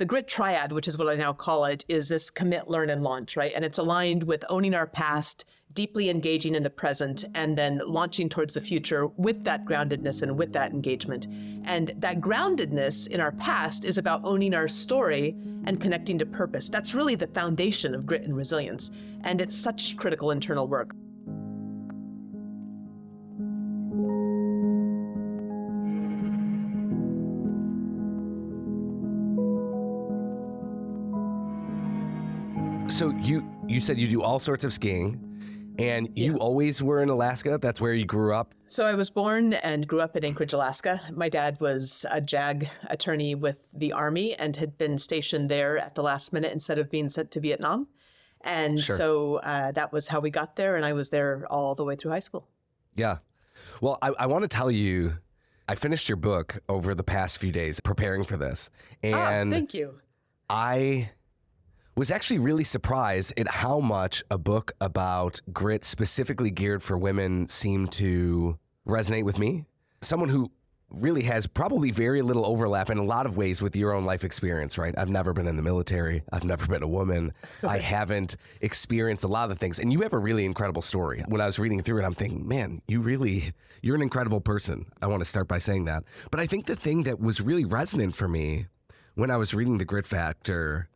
The grit triad, which is what I now call it, is this commit, learn, and launch, right? And it's aligned with owning our past, deeply engaging in the present, and then launching towards the future with that groundedness and with that engagement. And that groundedness in our past is about owning our story and connecting to purpose. That's really the foundation of grit and resilience. And it's such critical internal work. So you said you do all sorts of skiing, and you always were in Alaska? That's where you grew up? So I was born and grew up in Anchorage, Alaska. My dad was a JAG attorney with the Army and had been stationed there at the last minute instead of being sent to Vietnam. And so that was how we got there, and I was there all the way through high school. Yeah. Well, I want to tell you, I finished your book over the past few days preparing for this. And thank you. I was actually really surprised at how much a book about grit specifically geared for women seemed to resonate with me. Someone who really has probably very little overlap in a lot of ways with your own life experience, right? I've never been in the military. I've never been a woman. I haven't experienced a lot of the things. And you have a really incredible story. When I was reading through it, I'm thinking, man, you're an incredible person. I want to start by saying that. But I think the thing that was really resonant for me when I was reading The Grit Factor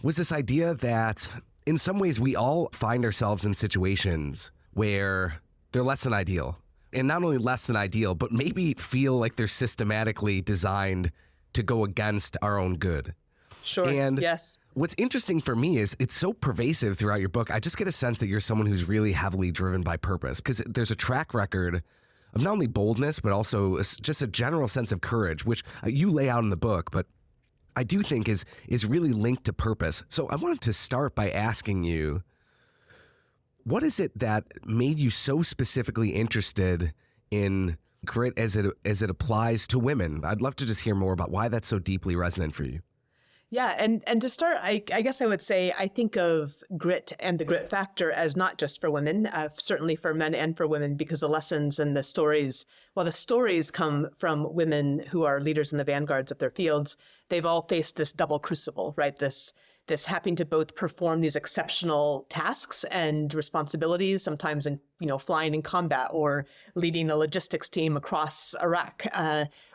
was this idea that in some ways we all find ourselves in situations where they're less than ideal. And not only less than ideal, but maybe feel like they're systematically designed to go against our own good. Sure. And yes. What's interesting for me is it's so pervasive throughout your book. I just get a sense that you're someone who's really heavily driven by purpose, because there's a track record of not only boldness, but also just a general sense of courage, which you lay out in the book, but I do think is really linked to purpose. So I wanted to start by asking you, what is it that made you so specifically interested in grit as it applies to women? I'd love to just hear more about why that's so deeply resonant for you. Yeah. And to start, I guess I would say I think of grit and the grit factor as not just for women, certainly for men and for women, because the lessons and the stories come from women who are leaders in the vanguards of their fields. They've all faced this double crucible, right? This having to both perform these exceptional tasks and responsibilities, sometimes in, flying in combat or leading a logistics team across Iraq.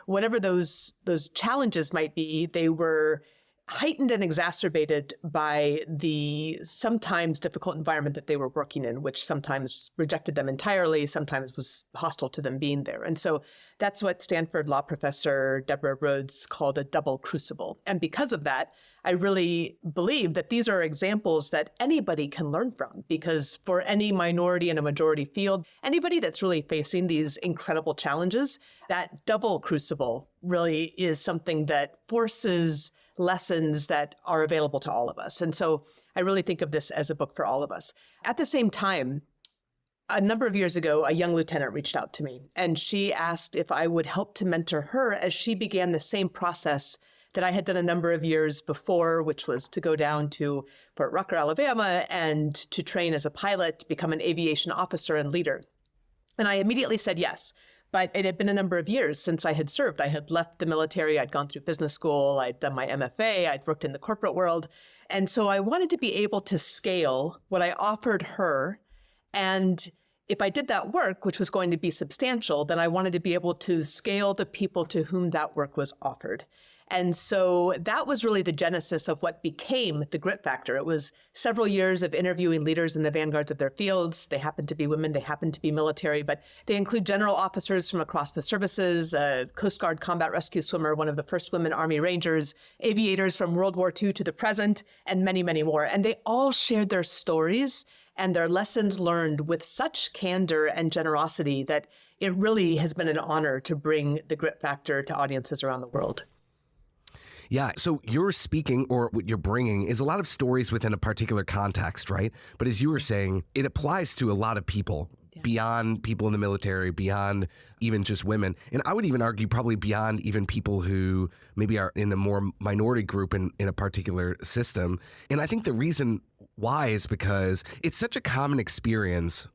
Whatever those challenges might be, they were heightened and exacerbated by the sometimes difficult environment that they were working in, which sometimes rejected them entirely, sometimes was hostile to them being there. And so that's what Stanford law professor Deborah Rhodes called a double crucible. And because of that, I really believe that these are examples that anybody can learn from, because for any minority in a majority field, anybody that's really facing these incredible challenges, that double crucible really is something that forces lessons that are available to all of us. And so I really think of this as a book for all of us. At the same time, a number of years ago, a young lieutenant reached out to me, and she asked if I would help to mentor her as she began the same process that I had done a number of years before, which was to go down to Fort Rucker, Alabama, and to train as a pilot, become an aviation officer and leader. And I immediately said yes. But it had been a number of years since I had served. I had left the military. I'd gone through business school. I'd done my MFA. I'd worked in the corporate world. And so I wanted to be able to scale what I offered her. And if I did that work, which was going to be substantial, then I wanted to be able to scale the people to whom that work was offered. And so that was really the genesis of what became the Grit Factor. It was several years of interviewing leaders in the vanguards of their fields. They happen to be women, they happen to be military, but they include general officers from across the services, a Coast Guard combat rescue swimmer, one of the first women Army Rangers, aviators from World War II to the present, and many, many more. And they all shared their stories and their lessons learned with such candor and generosity that it really has been an honor to bring the Grit Factor to audiences around the world. Yeah. So you're speaking, or what you're bringing is a lot of stories within a particular context, right? But as you were saying, it applies to a lot of people, beyond people in the military, beyond even just women. And I would even argue probably beyond even people who maybe are in a more minority group in a particular system. And I think the reason why is because it's such a common experience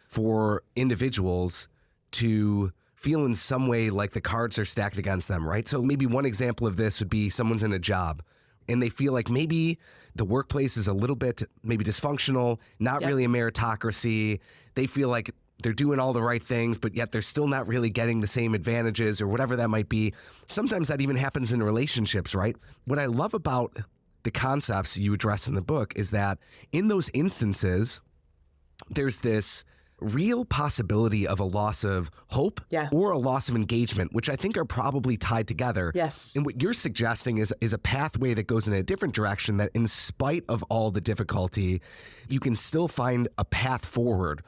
for individuals to feel in some way like the cards are stacked against them, right? So maybe one example of this would be someone's in a job and they feel like maybe the workplace is a little bit maybe dysfunctional, not really a meritocracy. They feel like they're doing all the right things, but yet they're still not really getting the same advantages or whatever that might be. Sometimes that even happens in relationships, right? What I love about the concepts you address in the book is that in those instances, there's this real possibility of a loss of hope or a loss of engagement, which I think are probably tied together. Yes. And what you're suggesting is a pathway that goes in a different direction, that in spite of all the difficulty, you can still find a path forward.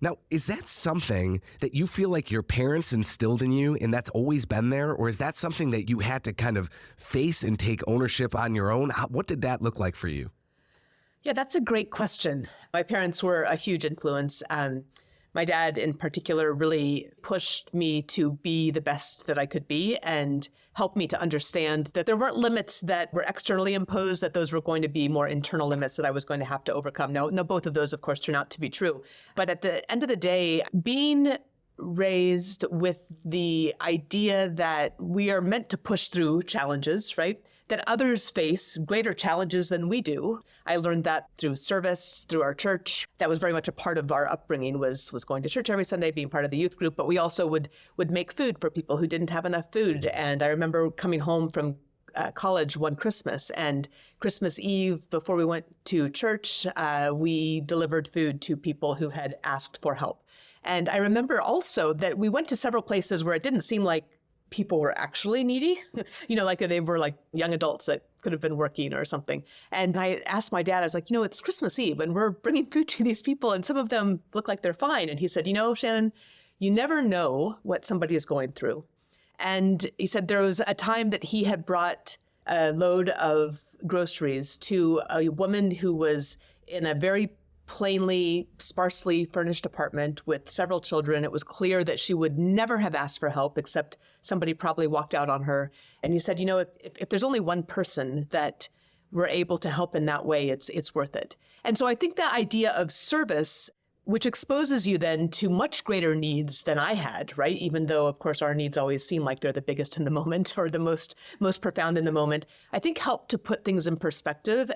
Now, is that something that you feel like your parents instilled in you and that's always been there? Or is that something that you had to kind of face and take ownership on your own? What did that look like for you? Yeah, that's a great question. My parents were a huge influence. My dad in particular really pushed me to be the best that I could be and helped me to understand that there weren't limits that were externally imposed, that those were going to be more internal limits that I was going to have to overcome. Now, both of those, of course, turn out to be true. But at the end of the day, being raised with the idea that we are meant to push through challenges, right? That others face greater challenges than we do. I learned that through service, through our church. That was very much a part of our upbringing, was going to church every Sunday, being part of the youth group. But we also would make food for people who didn't have enough food. And I remember coming home from college one Christmas, and Christmas Eve, before we went to church, we delivered food to people who had asked for help. And I remember also that we went to several places where it didn't seem like people were actually needy, like they were like young adults that could have been working or something. And I asked my dad, I was like, it's Christmas Eve and we're bringing food to these people and some of them look like they're fine. And he said, Shannon, you never know what somebody is going through. And he said there was a time that he had brought a load of groceries to a woman who was in a very plainly, sparsely furnished apartment with several children. It was clear that she would never have asked for help, except somebody probably walked out on her. And he said, if there's only one person that we're able to help in that way, it's worth it. And so I think that idea of service, which exposes you then to much greater needs than I had, right? Even though, of course, our needs always seem like they're the biggest in the moment or the most profound in the moment, I think helped to put things in perspective.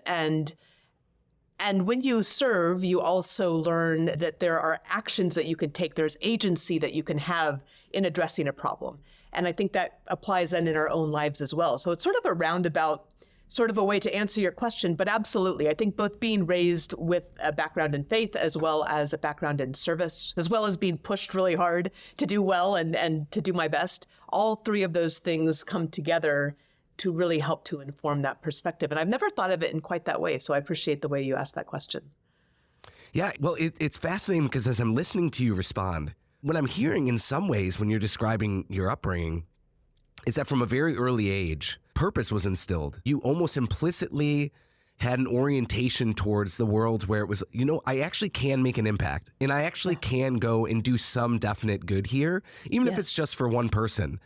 And when you serve, you also learn that there are actions that you can take. There's agency that you can have in addressing a problem. And I think that applies then in our own lives as well. So it's sort of a roundabout, sort of a way to answer your question. But absolutely, I think both being raised with a background in faith as well as a background in service, as well as being pushed really hard to do well and to do my best, all three of those things come together to really help to inform that perspective. And I've never thought of it in quite that way. So I appreciate the way you asked that question. Yeah, well, it's fascinating because as I'm listening to you respond, what I'm hearing in some ways when you're describing your upbringing is that from a very early age, purpose was instilled. You almost implicitly had an orientation towards the world where it was, I actually can make an impact and I actually can go and do some definite good here, even if it's just for one person.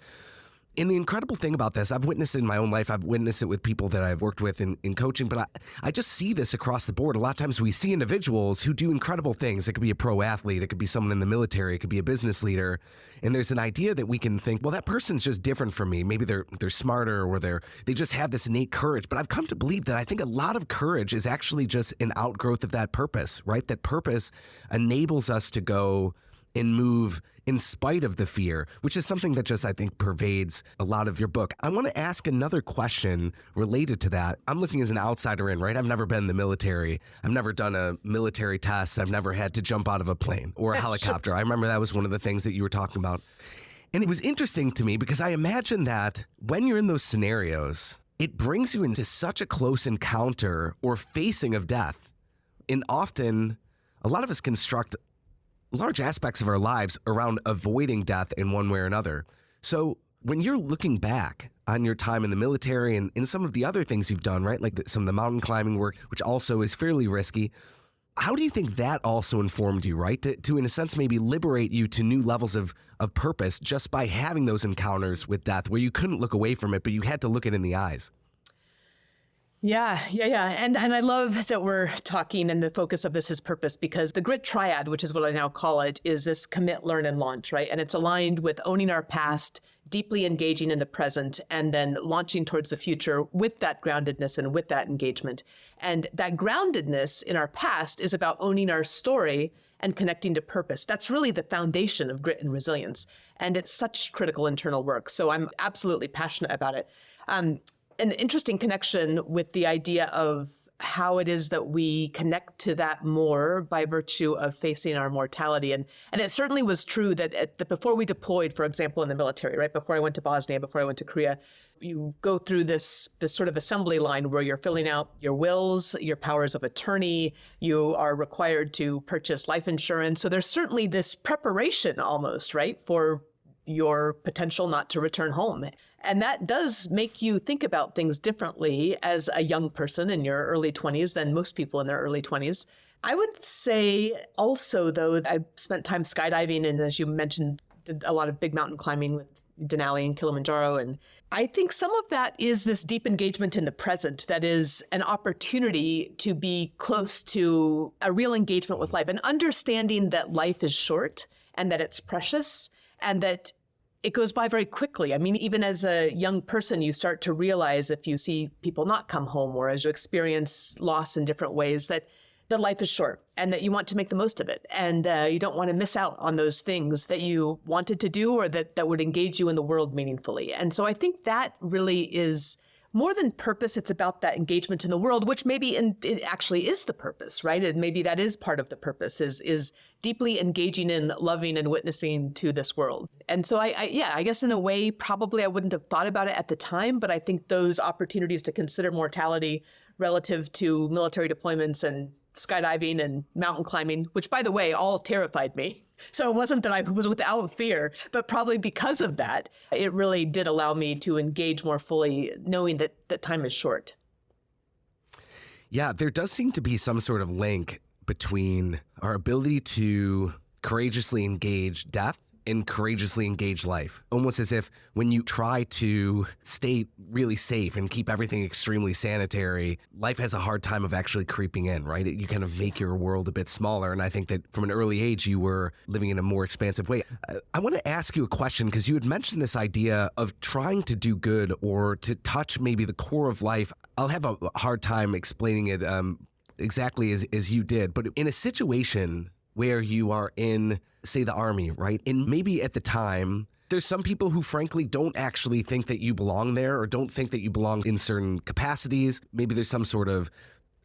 And the incredible thing about this, I've witnessed it in my own life. I've witnessed it with people that I've worked with in coaching, but I just see this across the board. A lot of times we see individuals who do incredible things. It could be a pro athlete. It could be someone in the military. It could be a business leader. And there's an idea that we can think, well, that person's just different from me. Maybe they're smarter or they just have this innate courage. But I've come to believe that I think a lot of courage is actually just an outgrowth of that purpose, right? That purpose enables us to go and move in spite of the fear, which is something that just, I think, pervades a lot of your book. I want to ask another question related to that. I'm looking as an outsider in, right? I've never been in the military. I've never done a military test. I've never had to jump out of a plane or a helicopter. Sure. I remember that was one of the things that you were talking about. And it was interesting to me because I imagine that when you're in those scenarios, it brings you into such a close encounter or facing of death. And often, a lot of us construct large aspects of our lives around avoiding death in one way or another. So when you're looking back on your time in the military and in some of the other things you've done, right, like some of the mountain climbing work, which also is fairly risky, how do you think that also informed you, right, to in a sense maybe liberate you to new levels of purpose just by having those encounters with death where you couldn't look away from it, but you had to look it in the eyes? Yeah. And I love that we're talking and the focus of this is purpose, because the grit triad, which is what I now call it, is this commit, learn, and launch, right? And it's aligned with owning our past, deeply engaging in the present, and then launching towards the future with that groundedness and with that engagement. And that groundedness in our past is about owning our story and connecting to purpose. That's really the foundation of grit and resilience. And it's such critical internal work. So I'm absolutely passionate about it. An interesting connection with the idea of how it is that we connect to that more by virtue of facing our mortality. And it certainly was true that before we deployed, for example, in the military, right? Before I went to Bosnia, before I went to Korea, you go through this sort of assembly line where you're filling out your wills, your powers of attorney, you are required to purchase life insurance. So there's certainly this preparation almost, right, for your potential not to return home. And that does make you think about things differently as a young person in your early 20s than most people in their early 20s. I would say also, though, I spent time skydiving and, as you mentioned, did a lot of big mountain climbing with Denali and Kilimanjaro. And I think some of that is this deep engagement in the present that is an opportunity to be close to a real engagement with life and understanding that life is short and that it's precious and that it goes by very quickly. I mean, even as a young person, you start to realize if you see people not come home or as you experience loss in different ways that life is short and that you want to make the most of it. And you don't want to miss out on those things that you wanted to do or that would engage you in the world meaningfully. And so I think that really is more than purpose. It's about that engagement in the world, which maybe it actually is the purpose, right? And maybe that is part of the purpose is deeply engaging in loving and witnessing to this world. And so I guess in a way, probably I wouldn't have thought about it at the time, but I think those opportunities to consider mortality relative to military deployments and skydiving and mountain climbing, which by the way, all terrified me. So it wasn't that I was without fear, but probably because of that, it really did allow me to engage more fully, knowing that time is short. Yeah, there does seem to be some sort of link between our ability to courageously engage death and courageously engage life. Almost as if when you try to stay really safe and keep everything extremely sanitary, life has a hard time of actually creeping in, right? You kind of make your world a bit smaller. And I think that from an early age, you were living in a more expansive way. I want to ask you a question because you had mentioned this idea of trying to do good or to touch maybe the core of life. I'll have a hard time explaining it exactly as you did, but in a situation where you are in, say, the army, right? And maybe at the time, there's some people who frankly don't actually think that you belong there or don't think that you belong in certain capacities. Maybe there's some sort of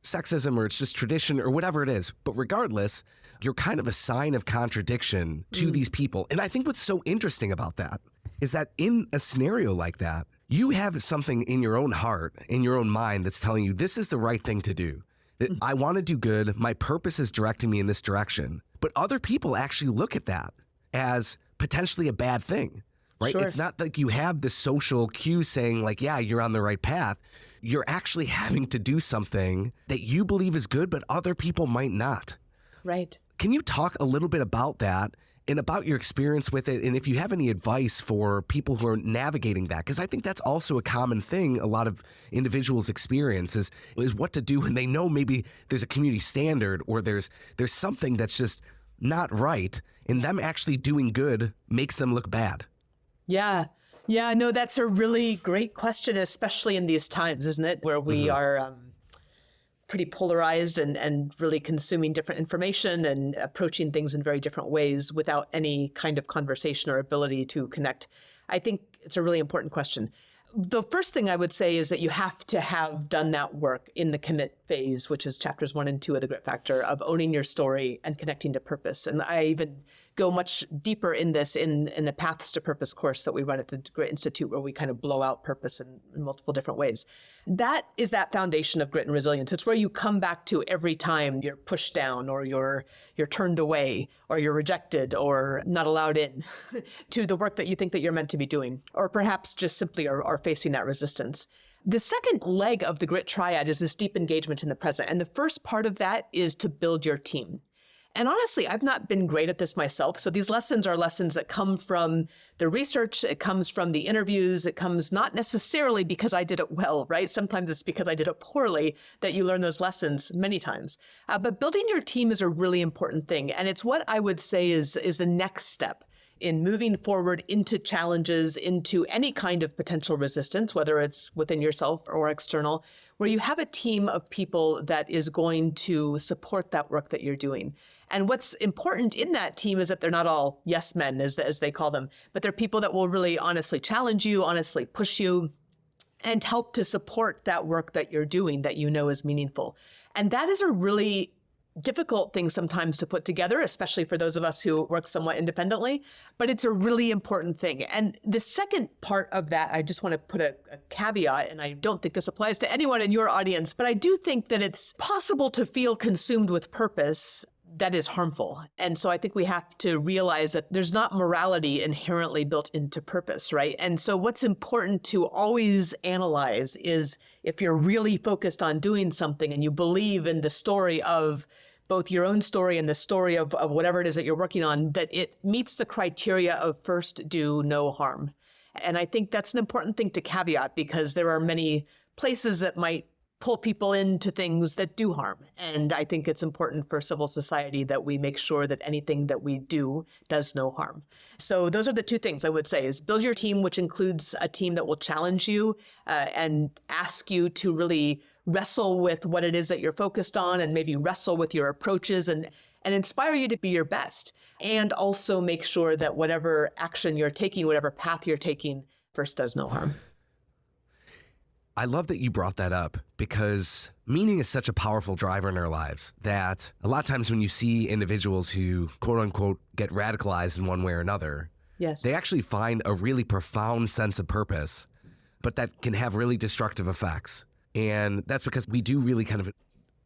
sexism or it's just tradition or whatever it is. But regardless, you're kind of a sign of contradiction to these people. And I think what's so interesting about that is that in a scenario like that, you have something in your own heart, in your own mind that's telling you this is the right thing to do. That I want to do good. My purpose is directing me in this direction. But other people actually look at that as potentially a bad thing, right? Sure. It's not like you have the social cue saying like, yeah, you're on the right path. You're actually having to do something that you believe is good, but other people might not. Right. Can you talk a little bit about that and about your experience with it? And if you have any advice for people who are navigating that, because I think that's also a common thing a lot of individuals experience is what to do when they know maybe there's a community standard or there's something that's just not right, and them actually doing good makes them look bad. Yeah. Yeah, no, that's a really great question, especially in these times, isn't it? Where we are pretty polarized and really consuming different information and approaching things in very different ways without any kind of conversation or ability to connect. I think it's a really important question. The first thing I would say is that you have to have done that work in the commit phase, which is chapters 1 and 2 of the Grit Factor, of owning your story and connecting to purpose. And I even go much deeper in this in the Paths to Purpose course that we run at the Grit Institute, where we kind of blow out purpose in multiple different ways. That is that foundation of grit and resilience. It's where you come back to every time you're pushed down or you're turned away or you're rejected or not allowed in to the work that you think that you're meant to be doing, or perhaps just simply are facing that resistance. The second leg of the grit triad is this deep engagement in the present. And the first part of that is to build your team. And honestly, I've not been great at this myself. So these lessons are lessons that come from the research. It comes from the interviews. It comes not necessarily because I did it well, right? Sometimes it's because I did it poorly that you learn those lessons many times. But building your team is a really important thing. And it's what I would say is the next step in moving forward into challenges, into any kind of potential resistance, whether it's within yourself or external, where you have a team of people that is going to support that work that you're doing. And what's important in that team is that they're not all yes men, as they call them, but they're people that will really honestly challenge you, honestly push you, and help to support that work that you're doing that you know is meaningful. And that is a really difficult thing sometimes to put together, especially for those of us who work somewhat independently, but it's a really important thing. And the second part of that, I just want to put a caveat, and I don't think this applies to anyone in your audience, but I do think that it's possible to feel consumed with purpose that is harmful. And so I think we have to realize that there's not morality inherently built into purpose, right? And so what's important to always analyze is if you're really focused on doing something and you believe in the story of both your own story and the story of whatever it is that you're working on, that it meets the criteria of first do no harm. And I think that's an important thing to caveat because there are many places that might pull people into things that do harm. And I think it's important for civil society that we make sure that anything that we do does no harm. So those are the two things I would say is build your team, which includes a team that will challenge you and ask you to really wrestle with what it is that you're focused on and maybe wrestle with your approaches and inspire you to be your best. And also make sure that whatever action you're taking, whatever path you're taking, first does no harm. I love that you brought that up because meaning is such a powerful driver in our lives that a lot of times when you see individuals who quote unquote get radicalized in one way or another, yes, they actually find a really profound sense of purpose, but that can have really destructive effects. And that's because we do really kind of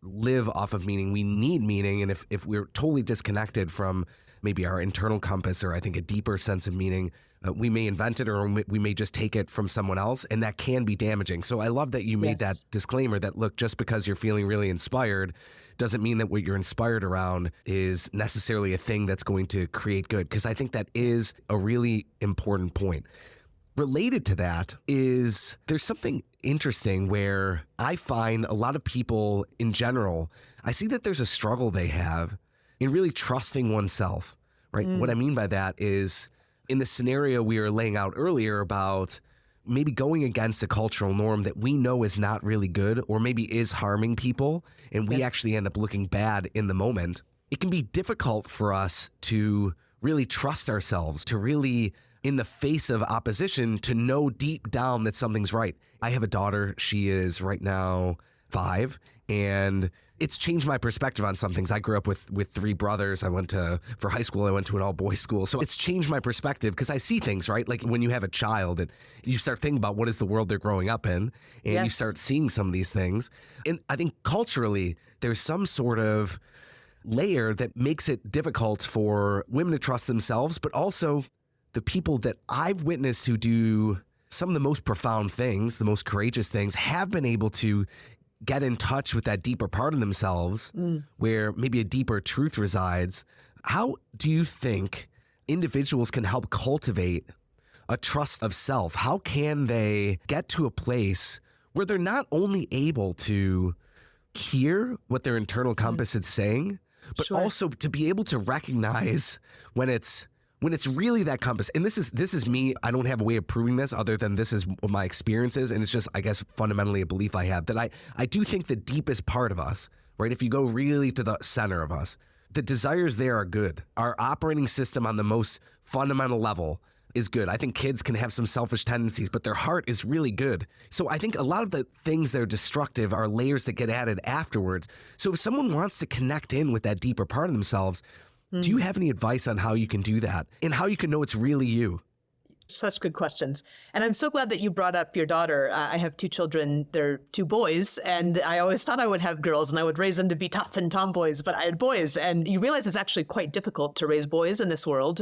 live off of meaning. We need meaning. And if we're totally disconnected from maybe our internal compass or I think a deeper sense of meaning, we may invent it or we may just take it from someone else, and that can be damaging. So I love that you made that disclaimer that, look, just because you're feeling really inspired doesn't mean that what you're inspired around is necessarily a thing that's going to create good, because I think that is a really important point. Related to that is there's something interesting where I find a lot of people in general, I see that there's a struggle they have in really trusting oneself, right? What I mean by that is in the scenario we were laying out earlier about maybe going against a cultural norm that we know is not really good or maybe is harming people, and we actually end up looking bad in the moment, it can be difficult for us to really trust ourselves, to really, in the face of opposition, to know deep down that something's right. I have a daughter. She is right now 5, and it's changed my perspective on some things. I grew up with 3 brothers. For high school, I went to an all-boys school. So it's changed my perspective because I see things, right? Like when you have a child and you start thinking about what is the world they're growing up in, and you start seeing some of these things. And I think culturally, there's some sort of layer that makes it difficult for women to trust themselves, but also the people that I've witnessed who do some of the most profound things, the most courageous things, have been able to get in touch with that deeper part of themselves where maybe a deeper truth resides. How do you think individuals can help cultivate a trust of self? How can they get to a place where they're not only able to hear what their internal compass is saying, but also to be able to recognize when it's really that compass. And this is me. I don't have a way of proving this other than this is what my experience is. And it's just, I guess, fundamentally a belief I have that I do think the deepest part of us, right? If you go really to the center of us, the desires there are good. Our operating system on the most fundamental level is good. I think kids can have some selfish tendencies, but their heart is really good. So I think a lot of the things that are destructive are layers that get added afterwards. So if someone wants to connect in with that deeper part of themselves, do you have any advice on how you can do that and how you can know it's really you? Such good questions. And I'm so glad that you brought up your daughter. I have 2 children. They're 2 boys. And I always thought I would have girls and I would raise them to be tough and tomboys, but I had boys. And you realize it's actually quite difficult to raise boys in this world.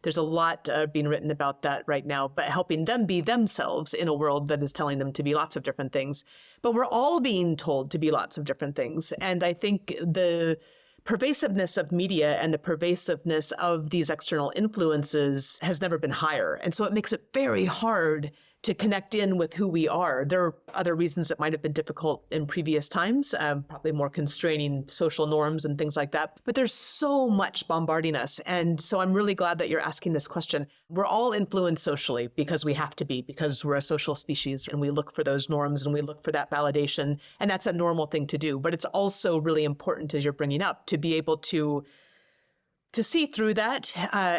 There's a lot being written about that right now, but helping them be themselves in a world that is telling them to be lots of different things. But we're all being told to be lots of different things. And I think the pervasiveness of media and the pervasiveness of these external influences has never been higher. And so it makes it very hard to connect in with who we are. There are other reasons that might have been difficult in previous times, probably more constraining social norms and things like that. But there's so much bombarding us. And so I'm really glad that you're asking this question. We're all influenced socially because we have to be, because we're a social species and we look for those norms and we look for that validation. And that's a normal thing to do. But it's also really important, as you're bringing up, to be able to see through that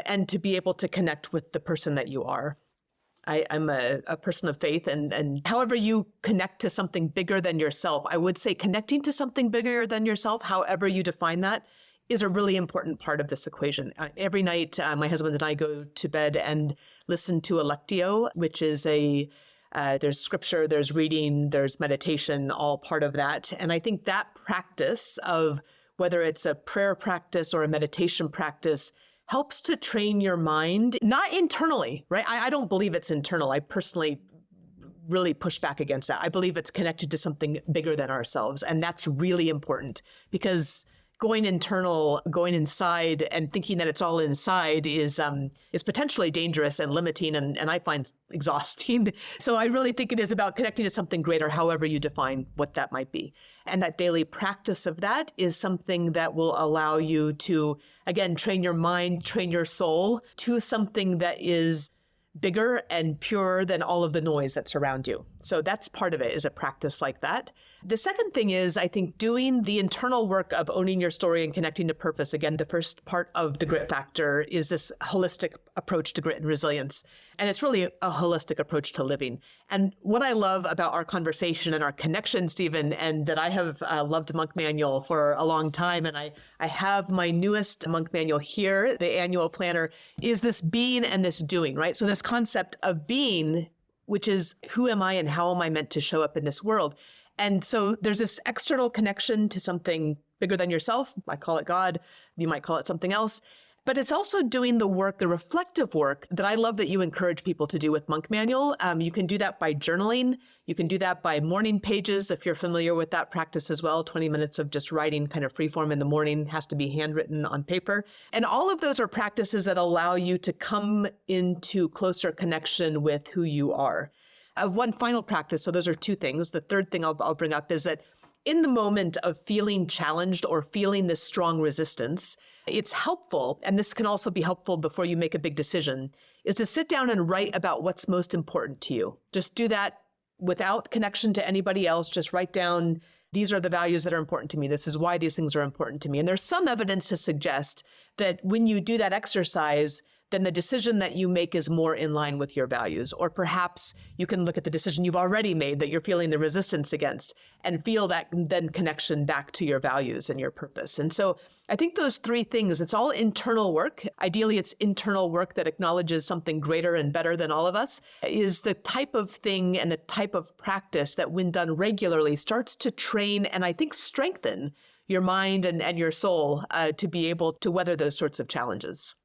and to be able to connect with the person that you are. I'm a person of faith, and however you connect to something bigger than yourself, I would say connecting to something bigger than yourself, however you define that, is a really important part of this equation. Every night, my husband and I go to bed and listen to a lectio, which is there's scripture, there's reading, there's meditation, all part of that. And I think that practice of whether it's a prayer practice or a meditation practice helps to train your mind, not internally, right? I don't believe it's internal. I personally really push back against that. I believe it's connected to something bigger than ourselves. And that's really important because going internal, going inside and thinking that it's all inside is potentially dangerous and limiting and I find exhausting. So I really think it is about connecting to something greater, however you define what that might be. And that daily practice of that is something that will allow you to, again, train your mind, train your soul to something that is bigger and purer than all of the noise that's around you. So that's part of it, is a practice like that. The second thing is, I think, doing the internal work of owning your story and connecting to purpose. Again, the first part of the grit factor is this holistic approach to grit and resilience. And it's really a holistic approach to living. And what I love about our conversation and our connection, Stephen, and that I have loved Monk Manual for a long time, and I have my newest Monk Manual here, the annual planner, is this being and this doing, right? So this concept of being, which is who am I and how am I meant to show up in this world? And so there's this external connection to something bigger than yourself. I call it God. You might call it something else. But it's also doing the work, the reflective work that I love that you encourage people to do with Monk Manual. You can do that by journaling. You can do that by morning pages, if you're familiar with that practice as well. 20 minutes of just writing kind of freeform in the morning, has to be handwritten on paper. And all of those are practices that allow you to come into closer connection with who you are. One final practice, so those are two things. The third thing I'll bring up is that in the moment of feeling challenged or feeling this strong resistance, it's helpful, and this can also be helpful before you make a big decision, is to sit down and write about what's most important to you. Just do that without connection to anybody else. Just write down, these are the values that are important to me. This is why these things are important to me. And there's some evidence to suggest that when you do that exercise, then the decision that you make is more in line with your values. Or perhaps you can look at the decision you've already made that you're feeling the resistance against and feel that then connection back to your values and your purpose. And so I think those three things, it's all internal work. Ideally, it's internal work that acknowledges something greater and better than all of us, is the type of thing and the type of practice that when done regularly starts to train and I think strengthen your mind and your soul to be able to weather those sorts of challenges.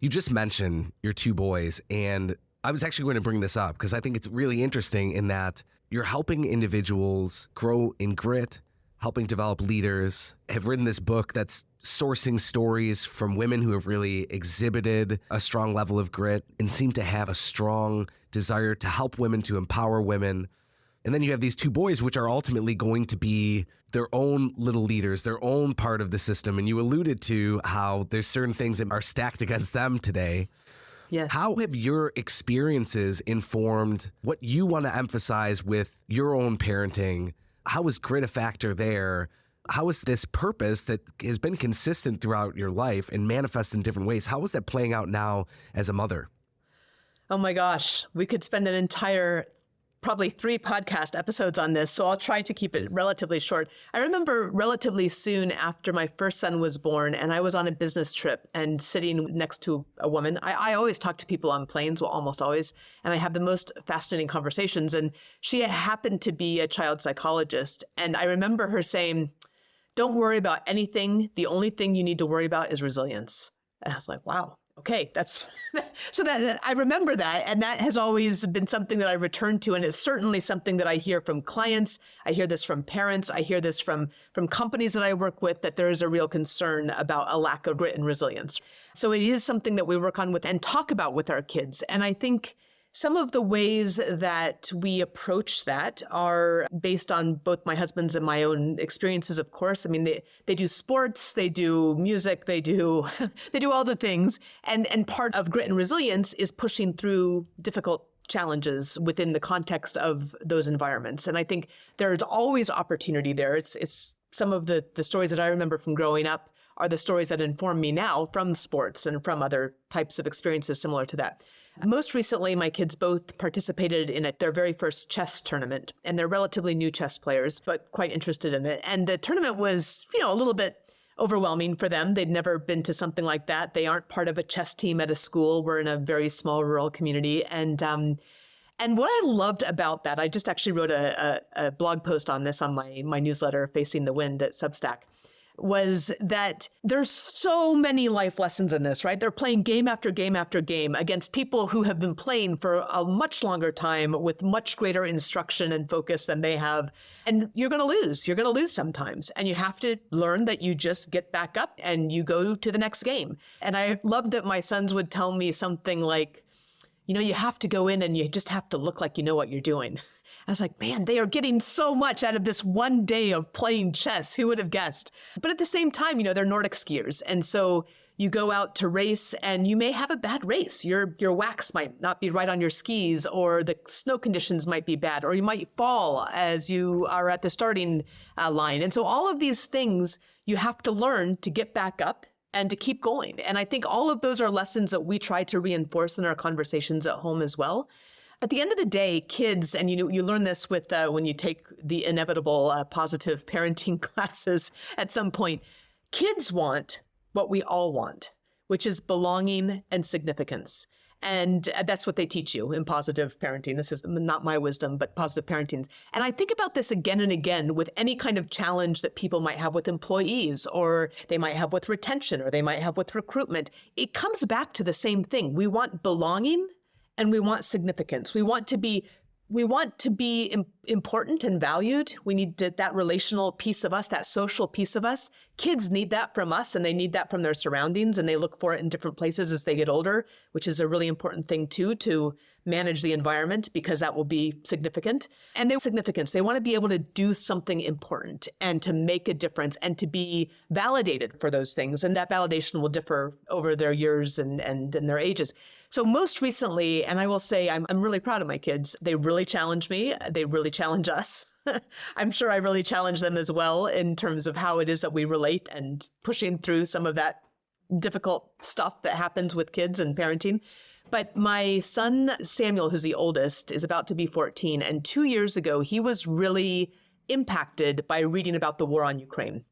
You just mentioned your two boys, and I was actually going to bring this up because I think it's really interesting in that you're helping individuals grow in grit, helping develop leaders, have written this book that's sourcing stories from women who have really exhibited a strong level of grit and seem to have a strong desire to help women, to empower women. And then you have these two boys, which are ultimately going to be their own little leaders, their own part of the system. And you alluded to how there's certain things that are stacked against them today. Yes. How have your experiences informed what you want to emphasize with your own parenting? How is grit a factor there? How is this purpose that has been consistent throughout your life and manifests in different ways? How is that playing out now as a mother? Oh my gosh, we could spend an entire probably 3 podcast episodes on this, so I'll try to keep it relatively short. I remember relatively soon after my first son was born, and I was on a business trip and sitting next to a woman. I always talk to people on planes, well, almost always, and I have the most fascinating conversations. And she happened to be a child psychologist. And I remember her saying, "Don't worry about anything. The only thing you need to worry about is resilience." And I was like, wow. Okay, that's so that I remember that. And that has always been something that I return to. And it's certainly something that I hear from clients. I hear this from parents. I hear this from companies that I work with, that there is a real concern about a lack of grit and resilience. So it is something that we work on with and talk about with our kids. And I think some of the ways that we approach that are based on both my husband's and my own experiences, of course. I mean, they do sports, they do music, they do they do all the things. And part of grit and resilience is pushing through difficult challenges within the context of those environments. And I think there's always opportunity there. It's some of the stories that I remember from growing up are the stories that inform me now from sports and from other types of experiences similar to that. Most recently, my kids both participated in their very first chess tournament, and they're relatively new chess players, but quite interested in it. And the tournament was, a little bit overwhelming for them. They'd never been to something like that. They aren't part of a chess team at a school. We're in a very small rural community. And what I loved about that, I just actually wrote a blog post on this on my newsletter, Facing the Wind at Substack, was that there's so many life lessons in this, right? They're playing game after game after game against people who have been playing for a much longer time with much greater instruction and focus than they have. And you're going to lose. You're going to lose sometimes. And you have to learn that you just get back up and you go to the next game. And I loved that my sons would tell me something like, you have to go in and you just have to look like you know what you're doing. I was like, man, they are getting so much out of this one day of playing chess. Who would have guessed? But at the same time, they're Nordic skiers. And so you go out to race and you may have a bad race. Your wax might not be right on your skis, or the snow conditions might be bad, or you might fall as you are at the starting line. And so all of these things you have to learn to get back up and to keep going. And I think all of those are lessons that we try to reinforce in our conversations at home as well. At the end of the day, kids, and you learn this with when you take the inevitable positive parenting classes at some point, kids want what we all want, which is belonging and significance. And that's what they teach you in positive parenting. This is not my wisdom, but positive parenting. And I think about this again and again with any kind of challenge that people might have with employees, or they might have with retention, or they might have with recruitment. It comes back to the same thing. We want belonging and we want significance. We want to be important and valued. We need that relational piece of us, that social piece of us. Kids need that from us, and they need that from their surroundings, and they look for it in different places as they get older, which is a really important thing too, to manage the environment, because that will be significant. And their significance, they want to be able to do something important and to make a difference and to be validated for those things. And that validation will differ over their years and their ages. So most recently, and I will say I'm really proud of my kids. They really challenge me. They really challenge us. I'm sure I really challenge them as well in terms of how it is that we relate and pushing through some of that difficult stuff that happens with kids and parenting. But my son, Samuel, who's the oldest, is about to be 14. And 2 years ago, he was really impacted by reading about the war on Ukraine.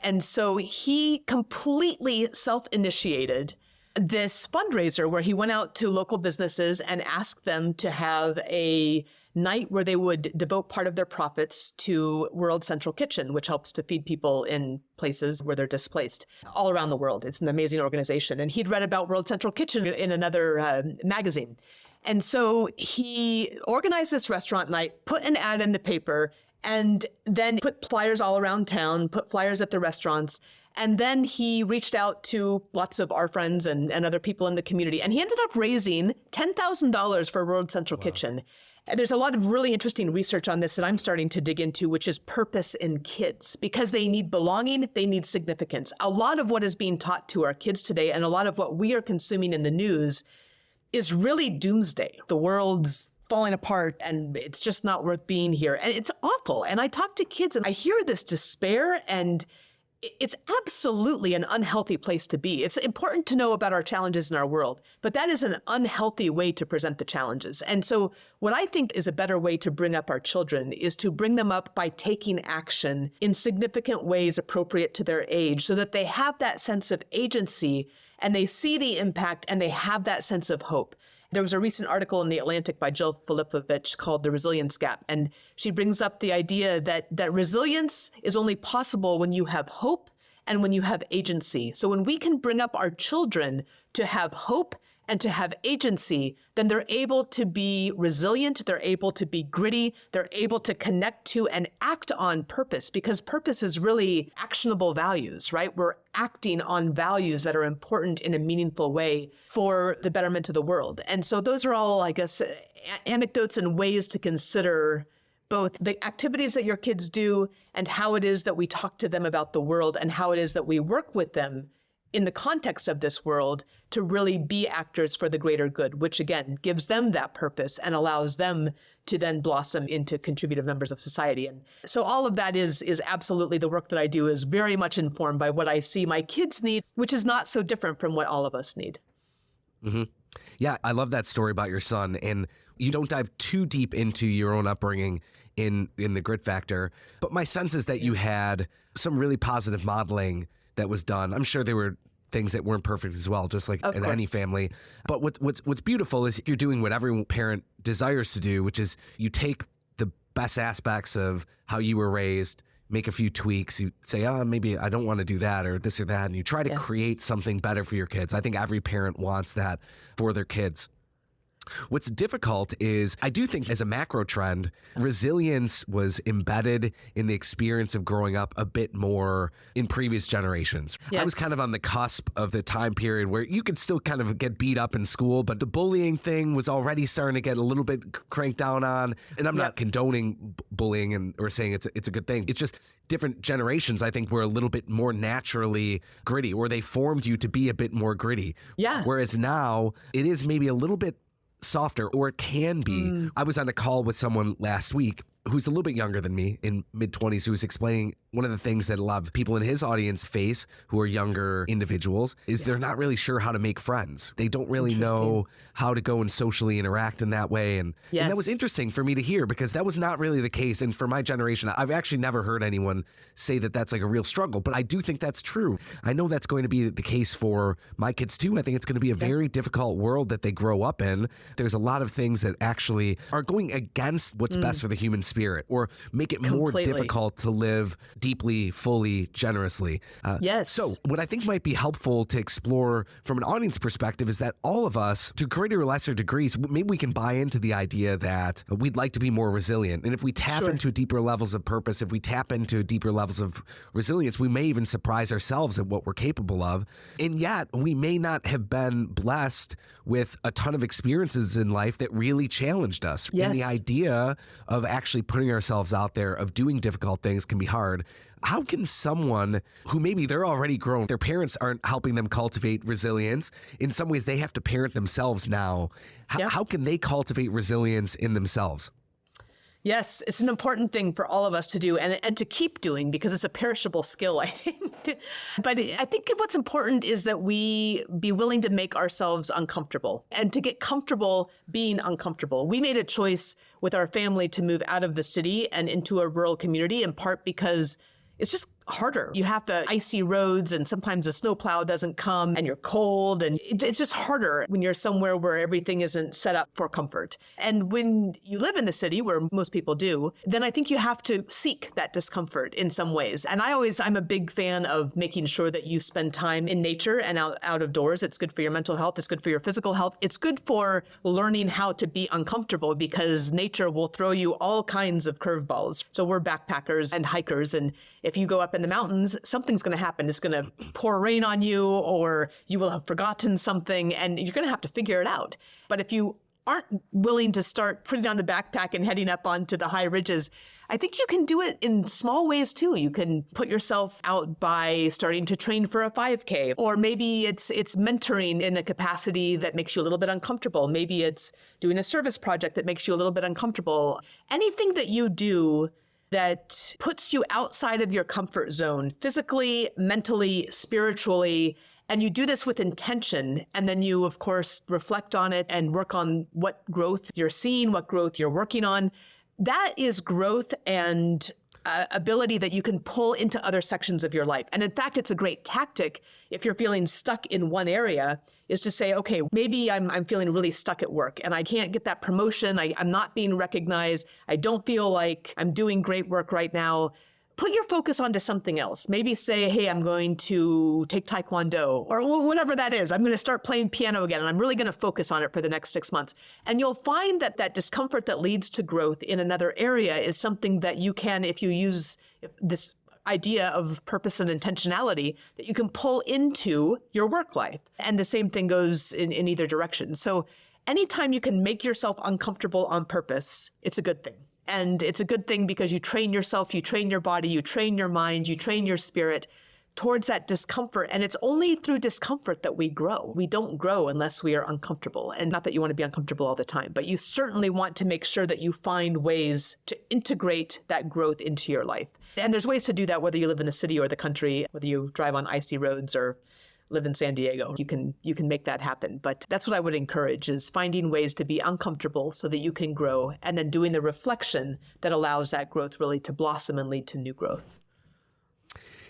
And so he completely self-initiated this fundraiser where he went out to local businesses and asked them to have a night where they would devote part of their profits to World Central Kitchen, which helps to feed people in places where they're displaced all around the world. It's an amazing organization. And he'd read about World Central Kitchen in another magazine. And so he organized this restaurant night, put an ad in the paper, and then put flyers all around town, put flyers at the restaurants. And then he reached out to lots of our friends and other people in the community. And he ended up raising $10,000 for World Central Kitchen. And there's a lot of really interesting research on this that I'm starting to dig into, which is purpose in kids, because they need belonging, they need significance. A lot of what is being taught to our kids today, and a lot of what we are consuming in the news, is really doomsday. The world's falling apart and it's just not worth being here. And it's awful. And I talk to kids and I hear this despair, and it's absolutely an unhealthy place to be. It's important to know about our challenges in our world, but that is an unhealthy way to present the challenges. And so what I think is a better way to bring up our children is to bring them up by taking action in significant ways appropriate to their age, so that they have that sense of agency and they see the impact and they have that sense of hope. There was a recent article in The Atlantic by Jill Filipovich called The Resilience Gap. And she brings up the idea that resilience is only possible when you have hope and when you have agency. So when we can bring up our children to have hope and to have agency, then they're able to be resilient, they're able to be gritty, they're able to connect to and act on purpose, because purpose is really actionable values, right? We're acting on values that are important in a meaningful way for the betterment of the world. And so those are all, I guess, anecdotes and ways to consider both the activities that your kids do and how it is that we talk to them about the world and how it is that we work with them in the context of this world to really be actors for the greater good, which again gives them that purpose and allows them to then blossom into contributive members of society. And so all of that is absolutely the work that I do is very much informed by what I see my kids need, which is not so different from what all of us need. Mm-hmm. Yeah, I love that story about your son. And you don't dive too deep into your own upbringing in the grit factor, but my sense is that you had some really positive modeling that was done. I'm sure there were things that weren't perfect as well, just like in any family. But what's beautiful is you're doing what every parent desires to do, which is you take the best aspects of how you were raised, make a few tweaks. You say, maybe I don't want to do that or this or that. And you try to create something better for your kids. I think every parent wants that for their kids. What's difficult is I do think as a macro trend, resilience was embedded in the experience of growing up a bit more in previous generations. I was kind of on the cusp of the time period where you could still kind of get beat up in school, but the bullying thing was already starting to get a little bit cranked down on. And I'm not condoning bullying or saying it's a good thing. It's just different generations, I think, were a little bit more naturally gritty, or they formed you to be a bit more gritty. Yeah. Whereas now it is maybe a little bit softer, or it can be. I was on a call with someone last week who's a little bit younger than me, in mid-20s, who was explaining one of the things that a lot of people in his audience face who are younger individuals is they're not really sure how to make friends. They don't really know how to go and socially interact in that way. And that was interesting for me to hear, because that was not really the case. And for my generation, I've actually never heard anyone say that that's like a real struggle, but I do think that's true. I know that's going to be the case for my kids too. I think it's going to be a very difficult world that they grow up in. There's a lot of things that actually are going against what's best for the human spirit, or make it more difficult to live deeply, fully, generously. So what I think might be helpful to explore from an audience perspective is that all of us, to greater or lesser degrees, maybe we can buy into the idea that we'd like to be more resilient. And if we tap into deeper levels of purpose, if we tap into deeper levels of resilience, we may even surprise ourselves at what we're capable of. And yet we may not have been blessed with a ton of experiences in life that really challenged us. And the idea of actually putting ourselves out there, of doing difficult things, can be hard. How can someone who maybe they're already grown, their parents aren't helping them cultivate resilience, in some ways they have to parent themselves now. How can they cultivate resilience in themselves? Yes, it's an important thing for all of us to do and to keep doing, because it's a perishable skill, I think. But I think what's important is that we be willing to make ourselves uncomfortable and to get comfortable being uncomfortable. We made a choice with our family to move out of the city and into a rural community, in part because it's just harder. You have the icy roads, and sometimes a snowplow doesn't come, and you're cold, and it's just harder when you're somewhere where everything isn't set up for comfort. And when you live in the city, where most people do, then I think you have to seek that discomfort in some ways. And I'm a big fan of making sure that you spend time in nature and out of doors. It's good for your mental health. It's good for your physical health. It's good for learning how to be uncomfortable, because nature will throw you all kinds of curveballs. So we're backpackers and hikers, and if you go up in the mountains, something's going to happen. It's going to pour rain on you, or you will have forgotten something, and you're going to have to figure it out. But if you aren't willing to start putting on the backpack and heading up onto the high ridges, I think you can do it in small ways too. You can put yourself out by starting to train for a 5K, or maybe it's mentoring in a capacity that makes you a little bit uncomfortable. Maybe it's doing a service project that makes you a little bit uncomfortable. Anything that you do that puts you outside of your comfort zone, physically, mentally, spiritually, and you do this with intention. And then you, of course, reflect on it and work on what growth you're seeing, what growth you're working on. That is growth and ability that you can pull into other sections of your life. And in fact, it's a great tactic if you're feeling stuck in one area, is to say, okay, maybe I'm feeling really stuck at work and I can't get that promotion. I'm not being recognized. I don't feel like I'm doing great work right now. put your focus onto something else. Maybe say, hey, I'm going to take Taekwondo or whatever that is. I'm going to start playing piano again, and I'm really going to focus on it for the next 6 months. And you'll find that that discomfort that leads to growth in another area is something that you can, if you use this idea of purpose and intentionality, that you can pull into your work life. And the same thing goes in either direction. So anytime you can make yourself uncomfortable on purpose, it's a good thing. And it's a good thing because you train yourself, you train your body, you train your mind, you train your spirit towards that discomfort. And it's only through discomfort that we grow. We don't grow unless we are uncomfortable. And not that you want to be uncomfortable all the time, but you certainly want to make sure that you find ways to integrate that growth into your life. And there's ways to do that, whether you live in the city or the country, whether you drive on icy roads or live in San Diego. You can make that happen. But that's what I would encourage, is finding ways to be uncomfortable so that you can grow, and then doing the reflection that allows that growth really to blossom and lead to new growth.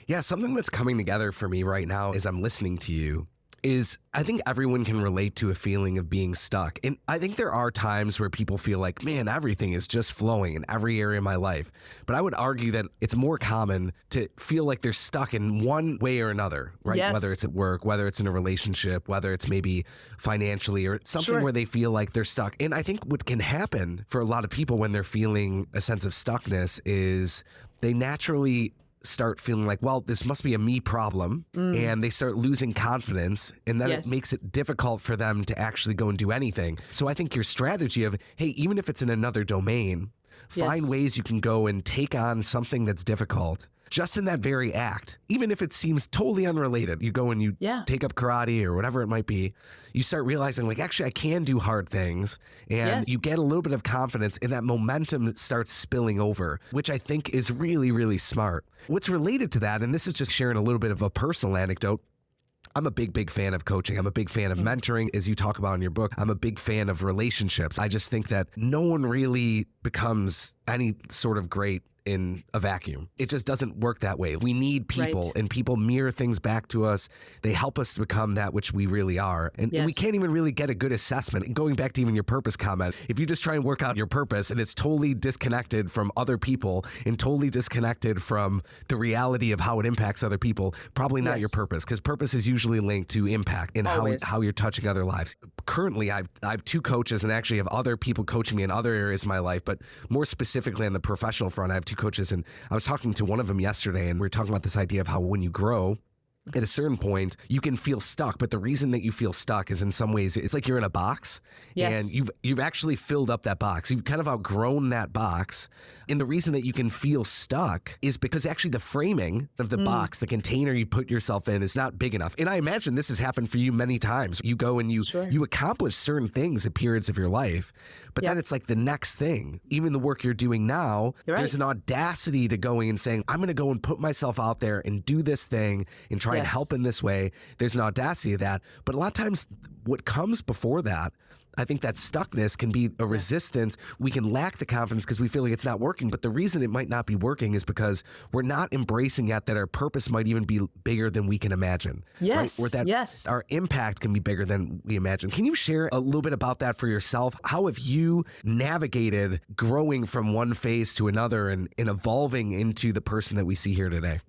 Yeah, something that's coming together for me right now as I'm listening to you is I think everyone can relate to a feeling of being stuck. And I think there are times where people feel like, man, everything is just flowing in every area of my life. But I would argue that it's more common to feel like they're stuck in one way or another, right? Yes. Whether it's at work, whether it's in a relationship, whether it's maybe financially or something Sure. where they feel like they're stuck. And I think what can happen for a lot of people when they're feeling a sense of stuckness is they naturally start feeling like, well, this must be a me problem. And they start losing confidence, and then Yes. it makes it difficult for them to actually go and do anything. So I think your strategy of, hey, even if it's in another domain, find Yes. ways you can go and take on something that's difficult just in that very act, even if it seems totally unrelated. You go and you Yeah. take up karate or whatever it might be. You start realizing, like, actually, I can do hard things. And Yes. you get a little bit of confidence, and that momentum starts spilling over, which I think is really, really smart. What's related to that, and this is just sharing a little bit of a personal anecdote, I'm a big fan of coaching. I'm a big fan of mentoring, as you talk about in your book. I'm a big fan of relationships. I just think that no one really becomes any sort of great in a vacuum. It just doesn't work that way. We need people, Right. and people mirror things back to us. They help us to become that which we really are. And we Yes. can't even really get a good assessment. And going back to even your purpose comment, if you just try and work out your purpose and it's totally disconnected from other people and totally disconnected from the reality of how it impacts other people, probably not your Yes. purpose, because purpose is usually linked to impact and Always. how you're touching other lives. Currently, I have two coaches, and actually have other people coaching me in other areas of my life, but more specifically on the professional front, I have two coaches, and I was talking to one of them yesterday, and we were talking about this idea of how when you grow, at a certain point, you can feel stuck. But the reason that you feel stuck is in some ways, it's like you're in a box, Yes. and you've actually filled up that box. You've kind of outgrown that box. And the reason that you can feel stuck is because actually the framing of the box, the container you put yourself in, is not big enough. And I imagine this has happened for you many times. You go and Sure. you accomplish certain things at periods of your life, but then Yep. it's like the next thing. Even the work you're doing now, You're right. there's an audacity to going and saying, I'm going to go and put myself out there and do this thing and try and Yes. help in this way. There's an audacity of that. But a lot of times what comes before that, I think that stuckness can be a resistance. We can lack the confidence because we feel like it's not working. But the reason it might not be working is because we're not embracing yet that our purpose might even be bigger than we can imagine. Yes, Right? Or that yes. our impact can be bigger than we imagine. Can you share a little bit about that for yourself? How have you navigated growing from one phase to another and evolving into the person that we see here today?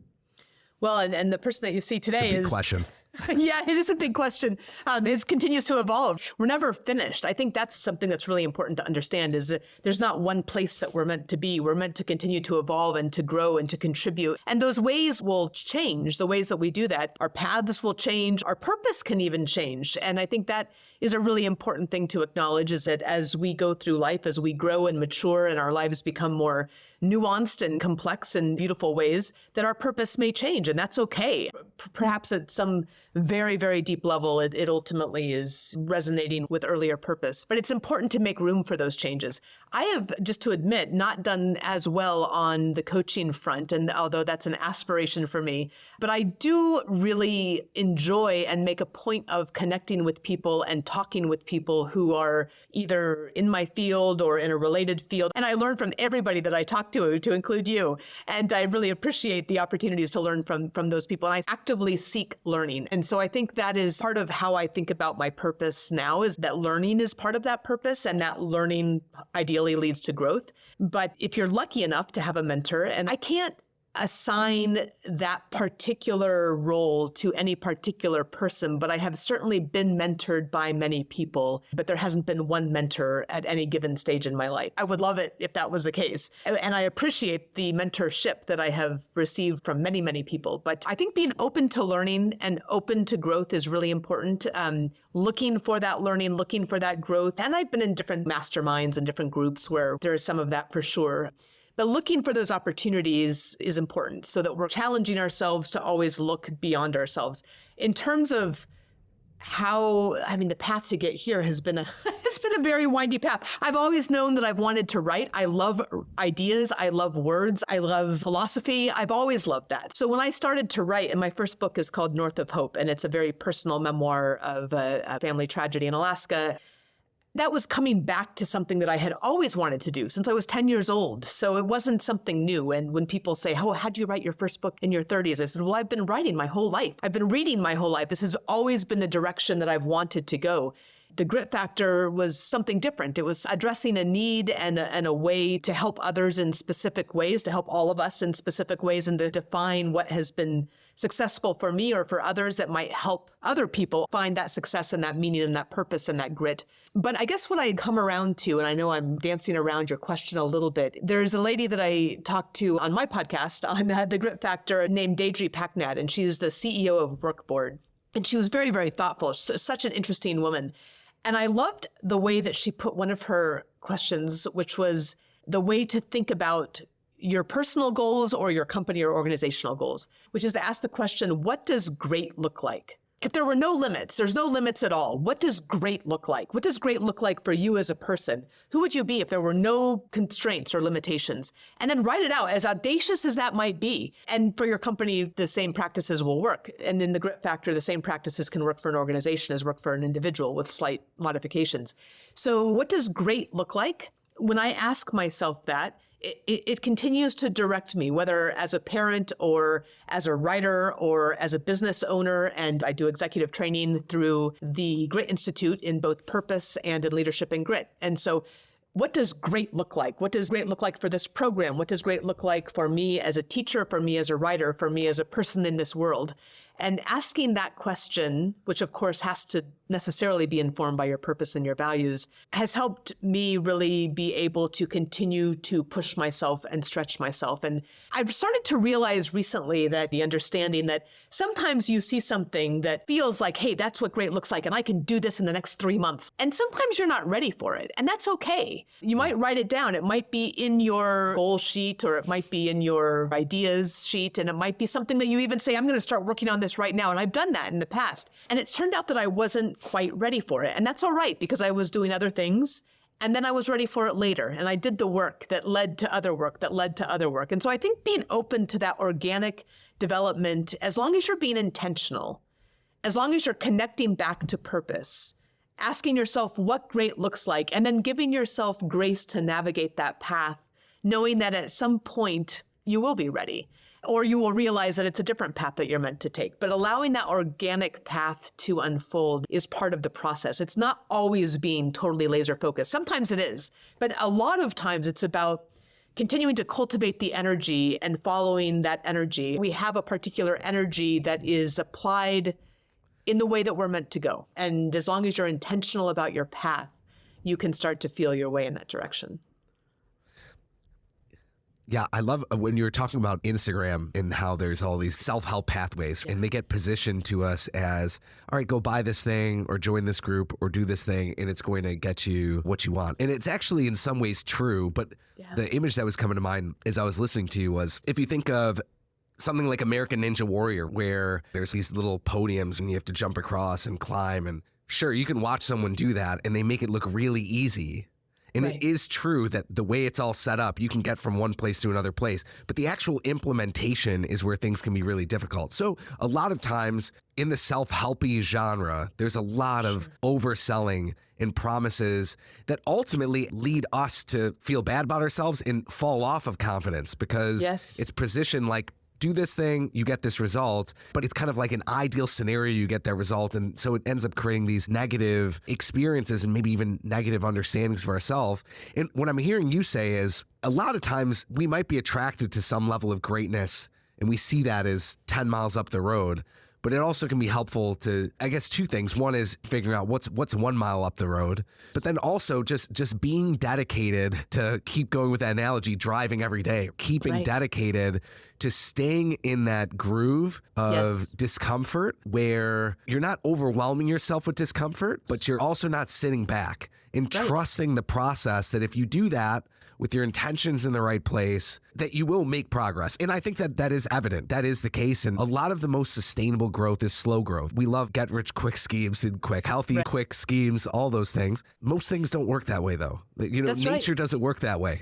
Well, and the person that you see It's a today big is question. Yeah, it is a big question. It continues to evolve. We're never finished. I think that's something that's really important to understand, is that there's not one place that we're meant to be. We're meant to continue to evolve and to grow and to contribute. And those ways will change, the ways that we do that. Our paths will change. Our purpose can even change. And I think that is a really important thing to acknowledge, is that as we go through life, as we grow and mature and our lives become more nuanced and complex in beautiful ways, that our purpose may change, and that's okay. Perhaps at some very, very deep level, it ultimately is resonating with earlier purpose. But it's important to make room for those changes. I have, just to admit, not done as well on the coaching front, and although that's an aspiration for me, but I do really enjoy and make a point of connecting with people and talking with people who are either in my field or in a related field. And I learn from everybody that I talk to include you. And I really appreciate the opportunities to learn from those people. And I actively seek learning. And so I think that is part of how I think about my purpose now, is that learning is part of that purpose, and that learning ideally leads to growth. But if you're lucky enough to have a mentor, and I can't assign that particular role to any particular person, but I have certainly been mentored by many people, but there hasn't been one mentor at any given stage in my life. I would love it if that was the case. And I appreciate the mentorship that I have received from many, many people. But I think being open to learning and open to growth is really important. Looking for that learning, looking for that growth. And I've been in different masterminds and different groups where there is some of that for sure. But looking for those opportunities is important so that we're challenging ourselves to always look beyond ourselves. In terms of the path to get here has been it's been a very windy path. I've always known that I've wanted to write. I love ideas. I love words. I love philosophy. I've always loved that. So when I started to write, and my first book is called North of Hope, and it's a very personal memoir of a family tragedy in Alaska, that was coming back to something that I had always wanted to do since I was 10 years old. So it wasn't something new. And when people say, oh, how'd you write your first book in your 30s? I said, well, I've been writing my whole life. I've been reading my whole life. This has always been the direction that I've wanted to go. The grit factor was something different. It was addressing a need and a way to help others in specific ways, to help all of us in specific ways, and to define what has been successful for me or for others that might help other people find that success and that meaning and that purpose and that grit. But I guess what I come around to, and I know I'm dancing around your question a little bit, there's a lady that I talked to on my podcast on The Grit Factor named Deidre Packnett, and she's the CEO of Workboard. And she was very, very thoughtful. She's such an interesting woman. And I loved the way that she put one of her questions, which was the way to think about your personal goals or your company or organizational goals, which is to ask the question, what does great look like? If there were no limits, there's no limits at all. What does great look like? What does great look like for you as a person? Who would you be if there were no constraints or limitations? And then write it out, as audacious as that might be. And for your company, the same practices will work. And in the grit factor, the same practices can work for an organization as work for an individual with slight modifications. So what does great look like? When I ask myself that, it continues to direct me, whether as a parent or as a writer or as a business owner. And I do executive training through the Grit Institute in both purpose and in leadership and grit. And so what does great look like? What does great look like for this program? What does great look like for me as a teacher, for me as a writer, for me as a person in this world? And asking that question, which of course has to necessarily be informed by your purpose and your values, has helped me really be able to continue to push myself and stretch myself. And I've started to realize recently that the understanding that sometimes you see something that feels like, hey, that's what great looks like, and I can do this in the next 3 months. And sometimes you're not ready for it, and that's okay. You might write it down. It might be in your goal sheet, or it might be in your ideas sheet, and it might be something that you even say, I'm going to start working on this right now. And I've done that in the past. And it's turned out that I wasn't quite ready for it. And that's all right, because I was doing other things. And then I was ready for it later. And I did the work that led to other work, that led to other work. And so I think being open to that organic development, as long as you're being intentional, as long as you're connecting back to purpose, asking yourself what great looks like, and then giving yourself grace to navigate that path, knowing that at some point you will be ready. Or you will realize that it's a different path that you're meant to take. But allowing that organic path to unfold is part of the process. It's not always being totally laser focused. Sometimes it is, but a lot of times it's about continuing to cultivate the energy and following that energy. We have a particular energy that is applied in the way that we're meant to go. And as long as you're intentional about your path, you can start to feel your way in that direction. Yeah, I love when you were talking about Instagram and how there's all these self-help pathways and they get positioned to us as, all right, go buy this thing or join this group or do this thing and it's going to get you what you want. And it's actually in some ways true, but the image that was coming to mind as I was listening to you was, if you think of something like American Ninja Warrior, where there's these little podiums and you have to jump across and climb, and sure, you can watch someone do that and they make it look really easy. And It is true that the way it's all set up, you can get from one place to another place, but the actual implementation is where things can be really difficult. So a lot of times in the self-helpy genre, there's a lot of overselling and promises that ultimately lead us to feel bad about ourselves and fall off of confidence because it's positioned like do this thing, you get this result, but it's kind of like an ideal scenario, you get that result. And so it ends up creating these negative experiences and maybe even negative understandings of ourselves. And what I'm hearing you say is a lot of times we might be attracted to some level of greatness and we see that as 10 miles up the road. But it also can be helpful to, I guess, two things. One is figuring out what's 1 mile up the road, but then also just being dedicated to keep going with that analogy, driving every day, keeping dedicated to staying in that groove of discomfort where you're not overwhelming yourself with discomfort, but you're also not sitting back and trusting the process that if you do that, with your intentions in the right place, that you will make progress. And I think that is evident. That is the case. And a lot of the most sustainable growth is slow growth. We love get rich quick schemes and healthy quick schemes, all those things. Most things don't work that way though. Nature doesn't work that way.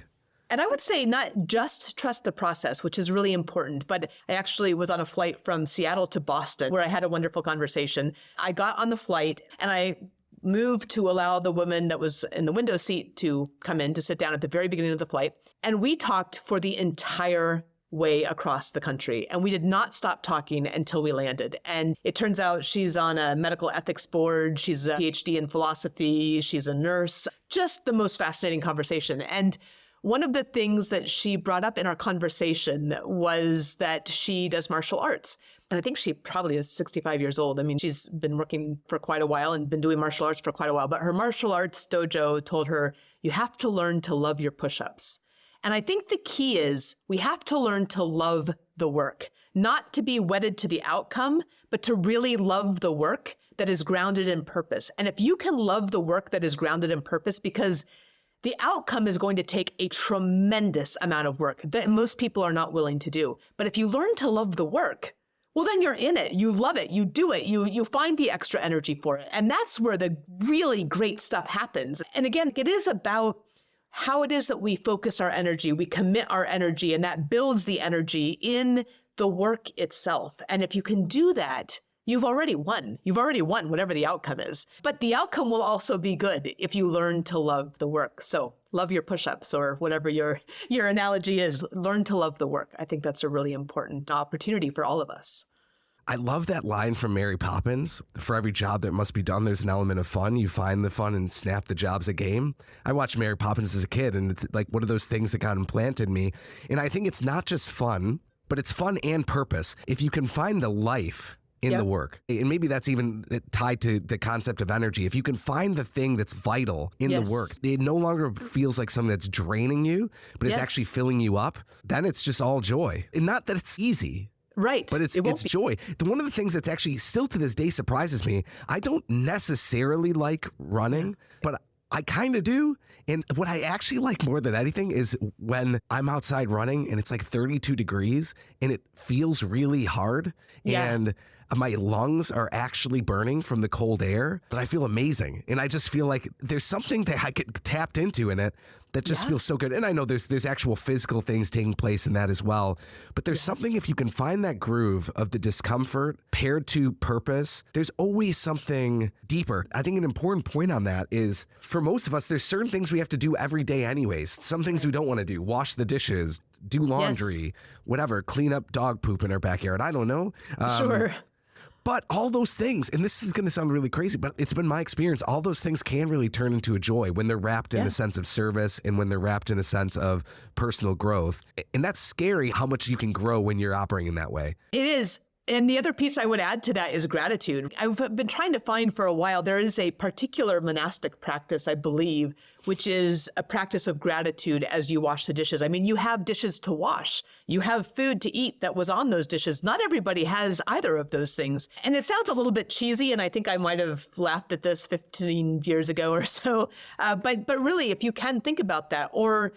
And I would say not just trust the process, which is really important, but I actually was on a flight from Seattle to Boston where I had a wonderful conversation. I got on the flight and I moved to allow the woman that was in the window seat to come in to sit down at the very beginning of the flight. And we talked for the entire way across the country. And we did not stop talking until we landed. And it turns out she's on a medical ethics board. She's a PhD in philosophy. She's a nurse. Just the most fascinating conversation. And one of the things that she brought up in our conversation was that she does martial arts. And I think she probably is 65 years old. I mean, she's been working for quite a while and been doing martial arts for quite a while. But her martial arts dojo told her, you have to learn to love your push-ups. And I think the key is we have to learn to love the work, not to be wedded to the outcome, but to really love the work that is grounded in purpose. And if you can love the work that is grounded in purpose, because the outcome is going to take a tremendous amount of work that most people are not willing to do. But if you learn to love the work, well, then you're in it. You love it. You do it. You find the extra energy for it. And that's where the really great stuff happens. And again, it is about how it is that we focus our energy, we commit our energy, and that builds the energy in the work itself. And if you can do that, you've already won. You've already won whatever the outcome is. But the outcome will also be good if you learn to love the work. So love your push-ups or whatever your analogy is. Learn to love the work. I think that's a really important opportunity for all of us. I love that line from Mary Poppins. For every job that must be done, there's an element of fun. You find the fun and snap the job's a game. I watched Mary Poppins as a kid, and it's like one of those things that got implanted in me. And I think it's not just fun, but it's fun and purpose. If you can find the life in the work, and maybe that's even tied to the concept of energy. If you can find the thing that's vital in the work, it no longer feels like something that's draining you, but it's actually filling you up, then it's just all joy. And not that it's easy. Right. But it's joy. One of the things that's actually still to this day surprises me, I don't necessarily like running, but I kind of do. And what I actually like more than anything is when I'm outside running and it's like 32 degrees and it feels really hard. Yeah. And my lungs are actually burning from the cold air, but I feel amazing. And I just feel like there's something that I get tapped into in it that just feels so good. And I know there's actual physical things taking place in that as well. But there's something, if you can find that groove of the discomfort paired to purpose, there's always something deeper. I think an important point on that is for most of us, there's certain things we have to do every day anyways. Some things we don't want to do. Wash the dishes, do laundry, whatever, clean up dog poop in our backyard. I don't know. Sure. But all those things, and this is going to sound really crazy, but it's been my experience, all those things can really turn into a joy when they're wrapped in a sense of service and when they're wrapped in a sense of personal growth. And that's scary how much you can grow when you're operating in that way. It is. And the other piece I would add to that is gratitude. I've been trying to find for a while, there is a particular monastic practice, I believe, which is a practice of gratitude as you wash the dishes. I mean, you have dishes to wash. You have food to eat that was on those dishes. Not everybody has either of those things. And it sounds a little bit cheesy, and I think I might have laughed at this 15 years ago or so. But really, if you can think about that, or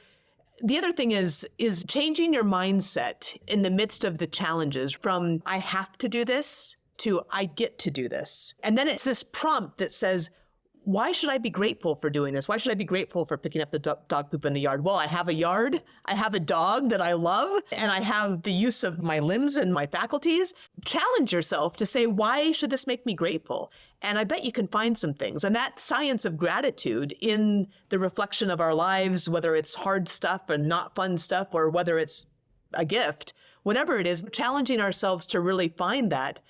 the other thing is changing your mindset in the midst of the challenges from I have to do this to I get to do this. And then it's this prompt that says, why should I be grateful for doing this? Why should I be grateful for picking up the dog poop in the yard? Well, I have a yard, I have a dog that I love, and I have the use of my limbs and my faculties. Challenge yourself to say, why should this make me grateful? And I bet you can find some things. And that science of gratitude in the reflection of our lives, whether it's hard stuff or not fun stuff, or whether it's a gift, whatever it is, challenging ourselves to really find that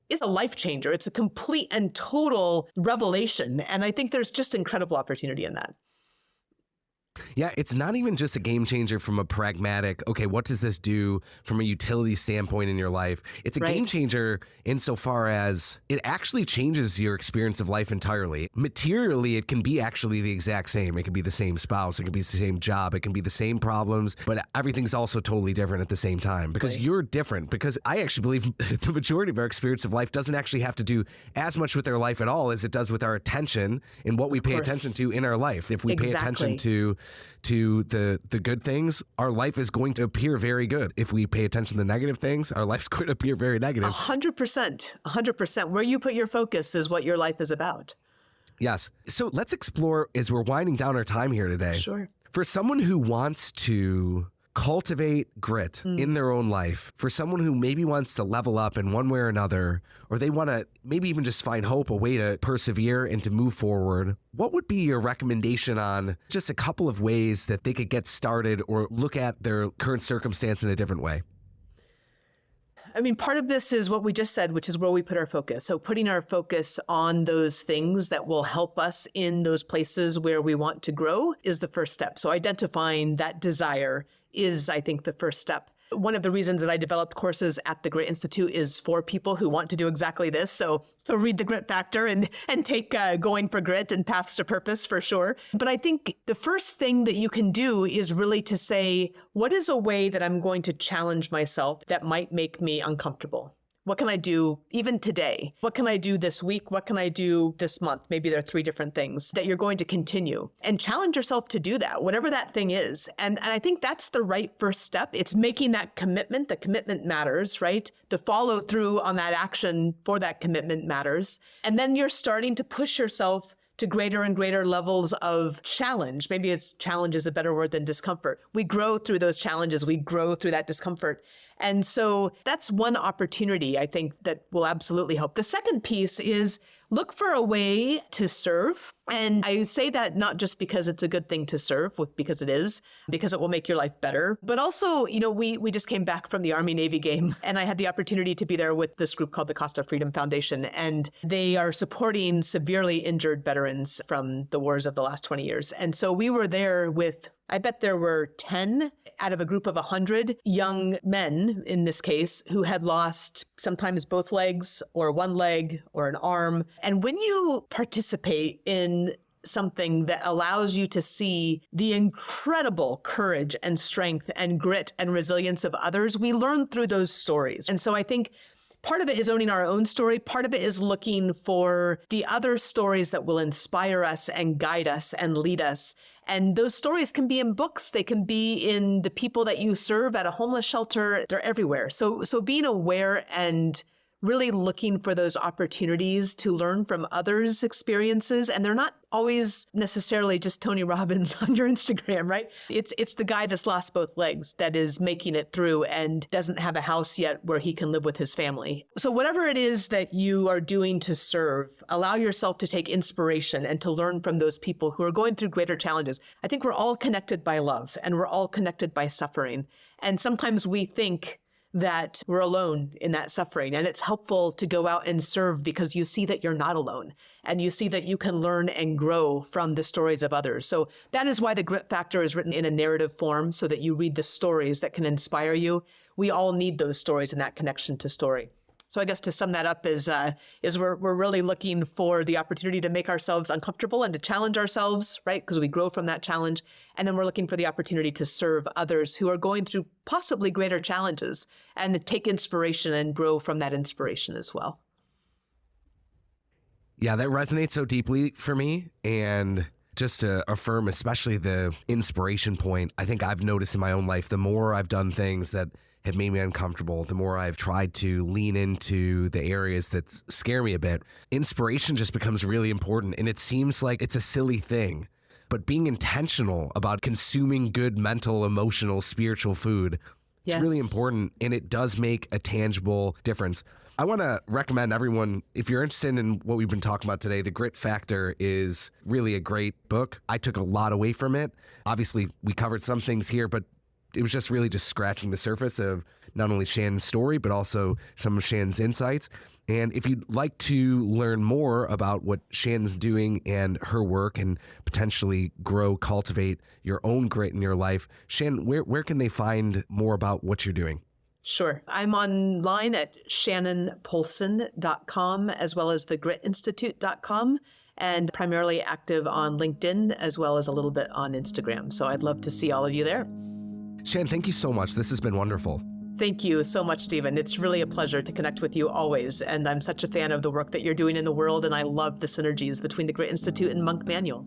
is a life changer. It's a complete and total revelation. And I think there's just incredible opportunity in that. Yeah, it's not even just a game changer from a pragmatic, okay, what does this do from a utility standpoint in your life? It's a game changer insofar as it actually changes your experience of life entirely. Materially, it can be actually the exact same. It can be the same spouse. It can be the same job. It can be the same problems, but everything's also totally different at the same time because you're different. Because I actually believe the majority of our experience of life doesn't actually have to do as much with our life at all as it does with our attention and what we pay attention to in our life. If we pay attention to the good things, our life is going to appear very good. If we pay attention to the negative things, our life's going to appear very negative. 100%. Where you put your focus is what your life is about. Yes. So let's explore as we're winding down our time here today. Sure. For someone who wants to cultivate grit in their own life, for someone who maybe wants to level up in one way or another, or they want to maybe even just find hope, a way to persevere and to move forward, what would be your recommendation on just a couple of ways that they could get started or look at their current circumstance in a different way? I mean, part of this is what we just said, which is where we put our focus. So putting our focus on those things that will help us in those places where we want to grow is the first step. So identifying that desire is, I think, the first step. One of the reasons that I developed courses at the Grit Institute is for people who want to do exactly this. So read the Grit Factor and take Going for Grit and Paths to Purpose for sure. But I think the first thing that you can do is really to say, what is a way that I'm going to challenge myself that might make me uncomfortable? What can I do even today? What can I do this week? What can I do this month? Maybe there are 3 different things that you're going to continue and challenge yourself to do that, whatever that thing is. And I think that's the right first step. It's making that commitment. The commitment matters, right? The follow through on that action for that commitment matters. And then you're starting to push yourself to greater and greater levels of challenge. Maybe challenge is a better word than discomfort. We grow through those challenges. We grow through that discomfort. And so that's one opportunity, I think, that will absolutely help. The second piece is look for a way to serve. And I say that not just because it's a good thing to serve, because it is, because it will make your life better. But also, we just came back from the Army-Navy game, and I had the opportunity to be there with this group called the Cost of Freedom Foundation. And they are supporting severely injured veterans from the wars of the last 20 years. And so we were there with, I bet there were 10 out of a group of 100 young men, in this case, who had lost sometimes both legs or one leg or an arm. And when you participate in something that allows you to see the incredible courage and strength and grit and resilience of others, we learn through those stories. And so I think part of it is owning our own story. Part of it is looking for the other stories that will inspire us and guide us and lead us. And those stories can be in books. They can be in the people that you serve at a homeless shelter. They're everywhere. So being aware and really looking for those opportunities to learn from others' experiences. And they're not always necessarily just Tony Robbins on your Instagram, right? It's the guy that's lost both legs that is making it through and doesn't have a house yet where he can live with his family. So whatever it is that you are doing to serve, allow yourself to take inspiration and to learn from those people who are going through greater challenges. I think we're all connected by love and we're all connected by suffering. And sometimes we think that we're alone in that suffering. And it's helpful to go out and serve because you see that you're not alone and you see that you can learn and grow from the stories of others. So that is why the Grit Factor is written in a narrative form so that you read the stories that can inspire you. We all need those stories and that connection to story. So I guess to sum that up is we're really looking for the opportunity to make ourselves uncomfortable and to challenge ourselves, right? Because we grow from that challenge. And then we're looking for the opportunity to serve others who are going through possibly greater challenges and to take inspiration and grow from that inspiration as well. Yeah, that resonates so deeply for me. And just to affirm, especially the inspiration point, I think I've noticed in my own life, the more I've done things that have made me uncomfortable, the more I've tried to lean into the areas that scare me a bit, inspiration just becomes really important. And it seems like it's a silly thing, but being intentional about consuming good mental, emotional, spiritual food, it's really important. And it does make a tangible difference. I want to recommend everyone, if you're interested in what we've been talking about today, The Grit Factor is really a great book. I took a lot away from it. Obviously, we covered some things here, but it was just really just scratching the surface of not only Shannon's story, but also some of Shannon's insights. And if you'd like to learn more about what Shannon's doing and her work and potentially grow, cultivate your own grit in your life, Shannon, where can they find more about what you're doing? Sure. I'm online at shannonpolson.com as well as thegritinstitute.com, and primarily active on LinkedIn as well as a little bit on Instagram. So I'd love to see all of you there. Shannon, thank you so much. This has been wonderful. Thank you so much, Stephen. It's really a pleasure to connect with you always. And I'm such a fan of the work that you're doing in the world. And I love the synergies between the Grit Institute and Monk Manual.